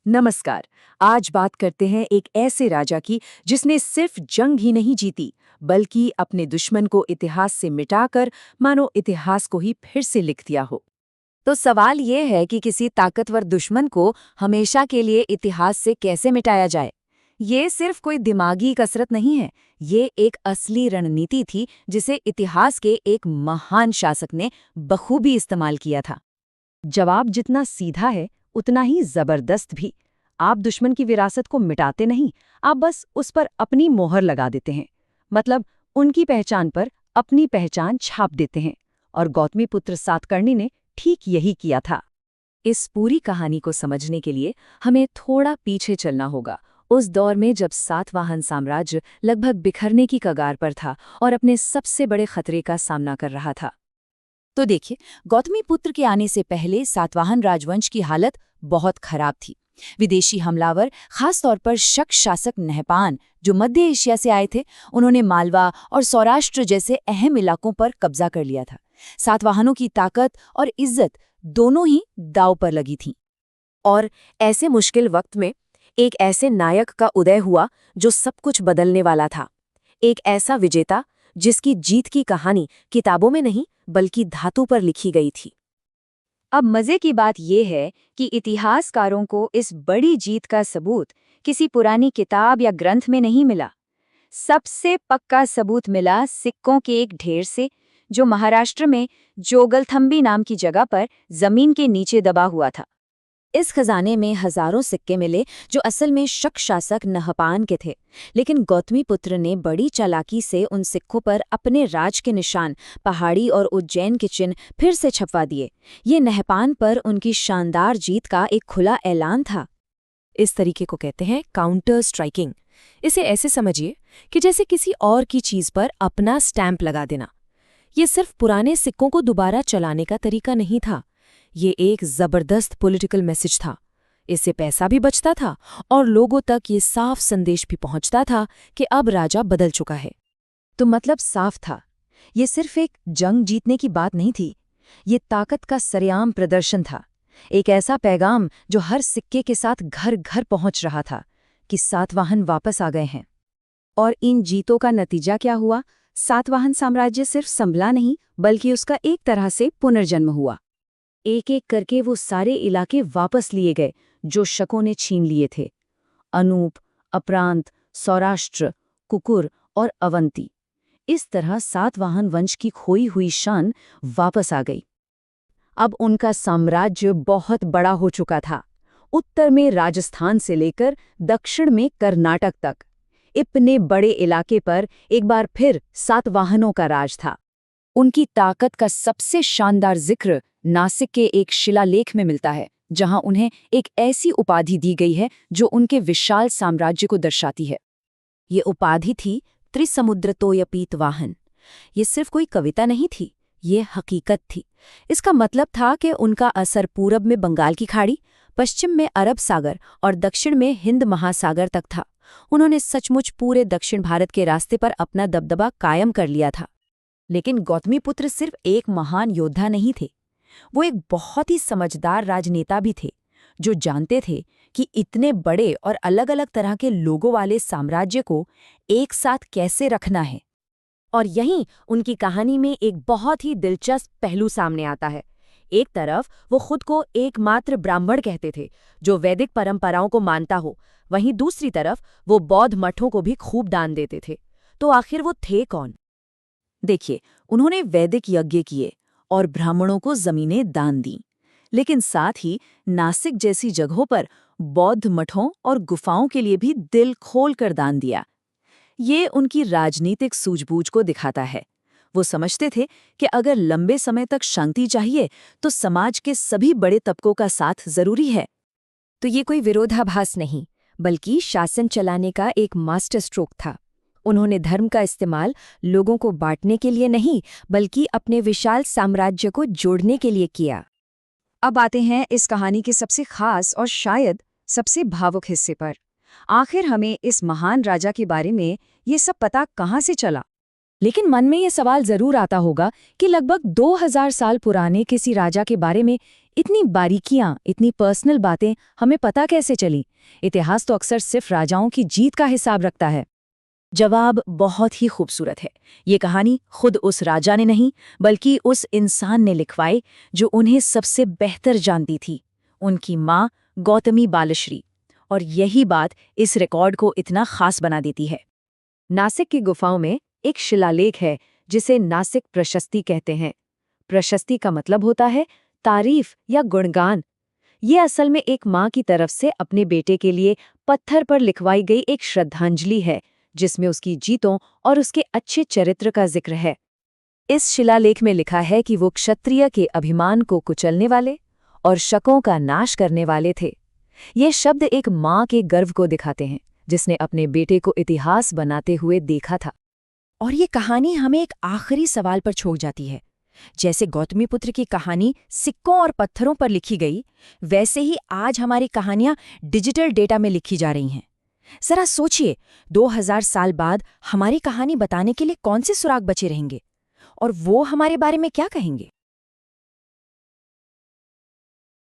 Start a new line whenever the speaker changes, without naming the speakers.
नमस्कार। आज बात करते हैं एक ऐसे राजा की जिसने सिर्फ जंग ही नहीं जीती, बल्कि अपने दुश्मन को इतिहास से मिटाकर मानो इतिहास को ही फिर से लिख दिया हो।
तो सवाल ये है कि किसी ताकतवर दुश्मन को हमेशा के लिए इतिहास से कैसे मिटाया जाए। ये सिर्फ कोई दिमागी कसरत नहीं है, ये एक असली रणनीति थी जिसे इतिहास के एक महान शासक ने बखूबी इस्तेमाल किया था।
जवाब जितना सीधा है, उतना ही जबरदस्त भी। आप दुश्मन की विरासत को मिटाते नहीं, आप बस उस पर अपनी मोहर लगा देते हैं। मतलब उनकी पहचान पर अपनी पहचान छाप देते हैं। और गौतमीपुत्र सातकर्णी ने ठीक यही किया था। इस पूरी कहानी को समझने के लिए हमें थोड़ा पीछे चलना होगा, उस दौर में जब सातवाहन साम्राज्य लगभग बिखरने की कगार पर था और अपने सबसे बड़े खतरे का सामना कर रहा था।
तो देखिए, गौतमीपुत्र के आने से पहले सातवाहन राजवंश की हालत बहुत खराब थी। विदेशी हमलावर, खास तौर पर शक शासक नहपान, जो मध्य एशिया से आए थे, उन्होंने मालवा और सौराष्ट्र जैसे अहम इलाकों पर कब्जा कर लिया था। सातवाहनों की ताकत और इज्जत दोनों ही दांव पर लगी थीं।
और ऐसे मुश्किल वक्त में एक ऐसे नायक का उदय हुआ जो सब कुछ बदलने वाला था। एक ऐसा विजेता जिसकी जीत की कहानी किताबों में नहीं बल्कि धातु पर लिखी गई थी।
अब मजे की बात यह है कि इतिहासकारों को इस बड़ी जीत का सबूत किसी पुरानी किताब या ग्रंथ में नहीं मिला। सबसे पक्का सबूत मिला सिक्कों के एक ढेर से, जो महाराष्ट्र में जोगलथंबी नाम की जगह पर जमीन के नीचे दबा हुआ था। इस खजाने में हजारों सिक्के मिले जो असल में शक शासक नहपान के थे, लेकिन गौतमीपुत्र ने बड़ी चालाकी से उन सिक्कों पर अपने राज के निशान, पहाड़ी और उज्जैन के चिन्ह फिर से छपवा दिए। ये नहपान पर उनकी शानदार जीत का एक खुला ऐलान था।
इस तरीके को कहते हैं काउंटर स्ट्राइकिंग। इसे ऐसे समझिए कि जैसे किसी और की चीज पर अपना स्टैंप लगा देना। ये सिर्फ पुराने सिक्कों को दोबारा चलाने का तरीका नहीं था, ये एक जबरदस्त पॉलिटिकल मैसेज था। इससे पैसा भी बचता था और लोगों तक ये साफ संदेश भी पहुंचता था कि अब राजा बदल चुका है।
तो मतलब साफ था, ये सिर्फ एक जंग जीतने की बात नहीं थी, ये ताकत का सरेआम प्रदर्शन था। एक ऐसा पैगाम जो हर सिक्के के साथ घर घर पहुंच रहा था कि सातवाहन वापस आ गए हैं। और इन जीतों का नतीजा क्या हुआ? सातवाहन साम्राज्य सिर्फ संभला नहीं, बल्कि उसका एक तरह से पुनर्जन्म हुआ। एक एक करके वो सारे इलाके वापस लिए गए जो शकों ने छीन लिए थे। अनूप, अपरांत, सौराष्ट्र, कुकुर और अवंती। इस तरह सातवाहन वंश की खोई हुई शान वापस आ गई। अब उनका साम्राज्य बहुत बड़ा हो चुका था। उत्तर में राजस्थान से लेकर दक्षिण में कर्नाटक तक इतने बड़े इलाके पर एक बार फिर सातवाहनों का राज था। उनकी ताकत का सबसे शानदार जिक्र नासिक के एक शिलालेख में मिलता है, जहां उन्हें एक ऐसी उपाधि दी गई है जो उनके विशाल साम्राज्य को दर्शाती है। ये उपाधि थी त्रिसमुद्रतोयपीतवाहन। ये सिर्फ कोई कविता नहीं थी, ये हकीकत थी। इसका मतलब था कि उनका असर पूरब में बंगाल की खाड़ी, पश्चिम में अरब सागर और दक्षिण में हिंद महासागर तक था। उन्होंने सचमुच पूरे दक्षिण भारत के रास्ते पर अपना दबदबा कायम कर लिया था। लेकिन गौतमीपुत्र सिर्फ एक महान योद्धा नहीं थे, वो एक बहुत ही समझदार राजनेता भी थे, जो जानते थे कि इतने बड़े और अलग-अलग तरह के लोगों वाले साम्राज्य को एक साथ कैसे रखना है। और यहीं उनकी कहानी में एक बहुत ही दिलचस्प पहलू सामने आता है। एक तरफ वो खुद को एकमात्र ब्राह्मण कहते थे, जो वैदिक परंपराओं को मानता हो, वहीं दूसरी तरफ वो बौद्ध मठों को भी खूब दान देते थे। तो आखिर वो थे कौन? देखिए, उन्होंने वैदिक यज्ञ किए और ब्राह्मणों को जमीनें दान दी, लेकिन साथ ही नासिक जैसी जगहों पर बौद्ध मठों और गुफाओं के लिए भी दिल खोलकर दान दिया। ये उनकी राजनीतिक सूझबूझ को दिखाता है। वो समझते थे कि अगर लंबे समय तक शांति चाहिए तो समाज के सभी बड़े तबकों का साथ जरूरी है। तो ये कोई विरोधाभास नहीं, बल्कि शासन चलाने का एक मास्टर स्ट्रोक था। उन्होंने धर्म का इस्तेमाल लोगों को बांटने के लिए नहीं, बल्कि अपने विशाल साम्राज्य को जोड़ने के लिए किया। अब आते हैं इस कहानी के सबसे खास और शायद सबसे भावुक हिस्से पर। आखिर हमें इस महान राजा के बारे में ये सब पता कहाँ से चला? लेकिन मन में ये सवाल जरूर आता होगा कि लगभग 2000 साल पुराने किसी राजा के बारे में इतनी बारीकियां, इतनी पर्सनल बातें हमें पता कैसे चली? इतिहास तो अक्सर सिर्फ राजाओं की जीत का हिसाब रखता है। जवाब बहुत ही खूबसूरत है। ये कहानी खुद उस राजा ने नहीं, बल्कि उस इंसान ने लिखवाई जो उन्हें सबसे बेहतर जानती थी, उनकी माँ गौतमी बालश्री। और यही बात इस रिकॉर्ड को इतना खास बना देती है। नासिक की गुफाओं में एक शिलालेख है जिसे नासिक प्रशस्ति कहते हैं। प्रशस्ति का मतलब होता है तारीफ या गुणगान। ये असल में एक माँ की तरफ से अपने बेटे के लिए पत्थर पर लिखवाई गई एक श्रद्धांजलि है, जिसमें उसकी जीतों और उसके अच्छे चरित्र का जिक्र है। इस शिलालेख में लिखा है कि वो क्षत्रिय के अभिमान को कुचलने वाले और शकों का नाश करने वाले थे। ये शब्द एक माँ के गर्व को दिखाते हैं, जिसने अपने बेटे को इतिहास बनाते हुए देखा था। और ये कहानी हमें एक आखिरी सवाल पर छोड़ जाती है। जैसे गौतमीपुत्र की कहानी सिक्कों और पत्थरों पर लिखी गई, वैसे ही आज हमारी कहानियां डिजिटल डेटा में लिखी जा रही हैं। जरा सोचिए, 2000 साल बाद हमारी कहानी बताने के लिए कौन से सुराग बचे रहेंगे, और वो हमारे बारे में क्या कहेंगे?